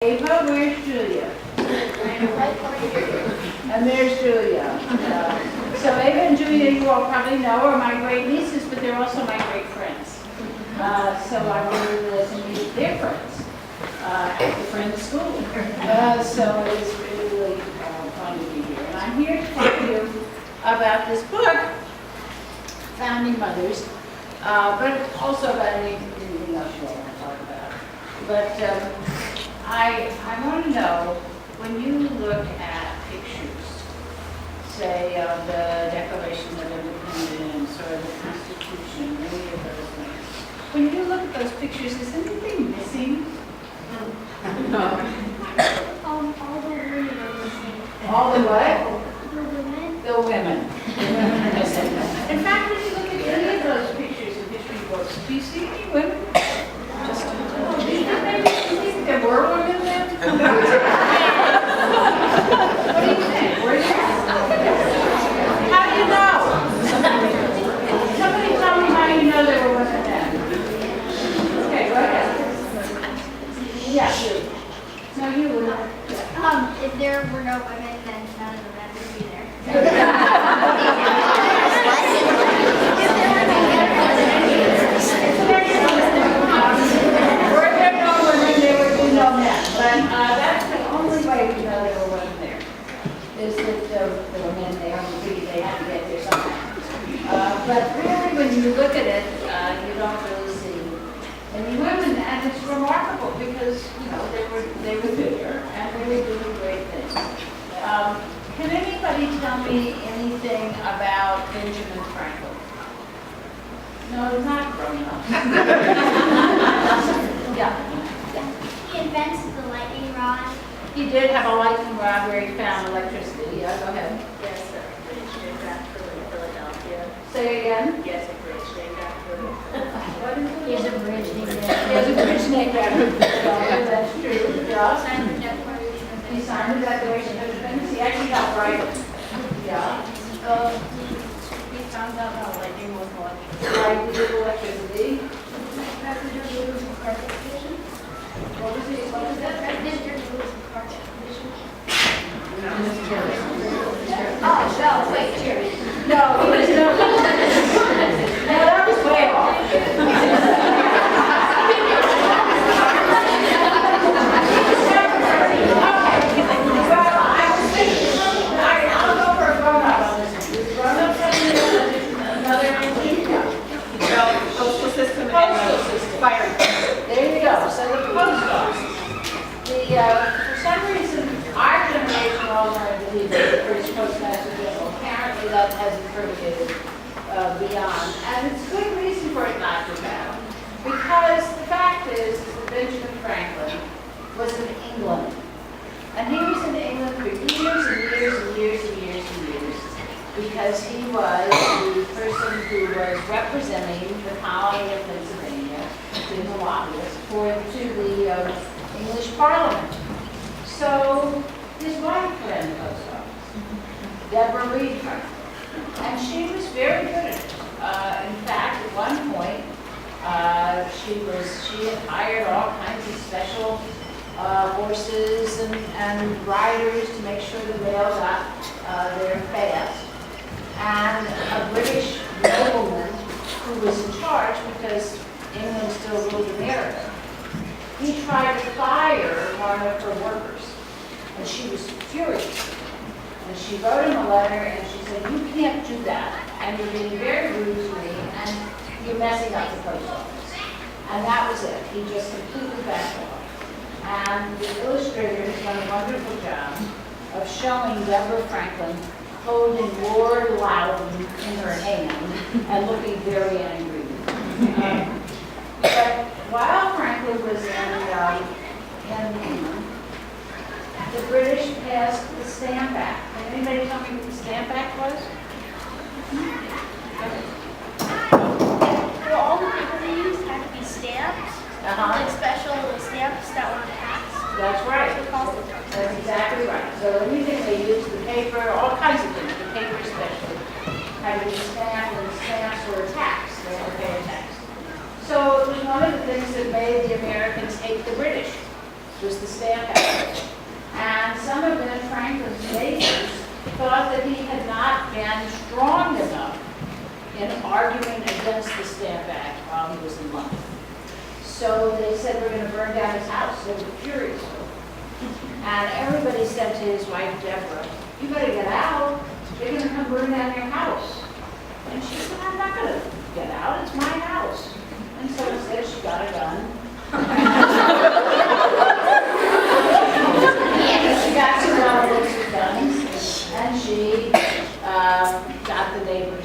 Ava, where's Julia? And there's Julia. So Ava and Julia, you all probably know, are my great nieces, but they're also my great friends. So I wanted to meet their friends at the friends' school. So it's really fun to be here. And I'm here to talk to you about this book, Founding Mothers, but also about anything else you all want to talk about. But I want to know, when you look at pictures, say of the Declaration of Independence or the Constitution, any of those things, when you look at those pictures, is anything missing? No. All the women are missing. All the what? The women. The women. In fact, when you look at any of those pictures in history books, do you see any women? Do you think there were women then? What do you think? Were there? How do you know? Somebody tell me how you know there were women then. Okay, go ahead. Yeah, you. No, you were not. If there were no women, then none of the men would be there. Were there no women, there would be no men. But that's the only way we know there were women there, is that there were men there, and they had to get there somehow. But really, when you look at it, you don't really see any women, and it's remarkable because, you know, they were there, and they were doing great things. Can anybody tell me anything about Benjamin Franklin? No, not grown up. Yeah. He invented the lightning rod. He did have a lightning rod where he found electricity. Yeah, go ahead. Yes, a bridge named after Philadelphia. Say again. Yes, a bridge named after What is it? He has a bridge named He has a bridge named after Philadelphia. That's true. Yeah. Signed the Declaration of He signed the Declaration of Independence. He actually got right. Yeah. He found out how lightning was electric. Right, he did electricity. President Lewis carpet vision. What was it? What was that? President Lewis carpet vision. No. Oh, no, wait, Jerry. No, he was no. No, that was way off. I'll go for a grown-up on this. Does grown-up have another name? No, postal system Postal system. fire. There you go. So the post office. For some reason, our generation all wanted to believe that the British Postmaster General. Apparently, that hasn't permeated beyond, and it's good reason for it not to have. Because the fact is that Benjamin Franklin was in England. And he was in England for years and years and years and years and years, because he was the person who was representing the colony of Pennsylvania in the lobbyist to the English Parliament. So his wife ran the post office, Deborah Reed Franklin, and she was very good at it. In fact, at one point, she had hired all kinds of special horses and riders to make sure the mail got there fast. And a British nobleman who was in charge, because England still ruled America, he tried to fire one of her workers, and she was furious. And she wrote him a letter, and she said, "You can't do that, and you're being very rude to me, and you're messing up the post office." And that was it. He just completely backed off. And the illustrator has done a wonderful job of showing Deborah Franklin holding Lord Loudon in her hand and looking very angry. But while Franklin was in England, the British passed the Stamp Act. Can anybody tell me what the Stamp Act was? Well, all the people they used had to be stamped. Like special stamps that were taxed. That's right. That's exactly right. So anything they used, the paper, all kinds of things, the paper especially, had to be stamped, and the stamps were taxed. They had to pay a tax. So it was one of the things that made the Americans hate the British. was the Stamp Act. And some of Ben Franklin's neighbors thought that he had not been strong enough in arguing against the Stamp Act while he was in life. So they said, we're going to burn down his house. They were furious. And everybody said to his wife, Deborah, you better get out. They're going to come burn down your house. And she said, I'm not going to get out. It's my house. And so instead she got a gun. She got some relatives with guns. And she got the neighbor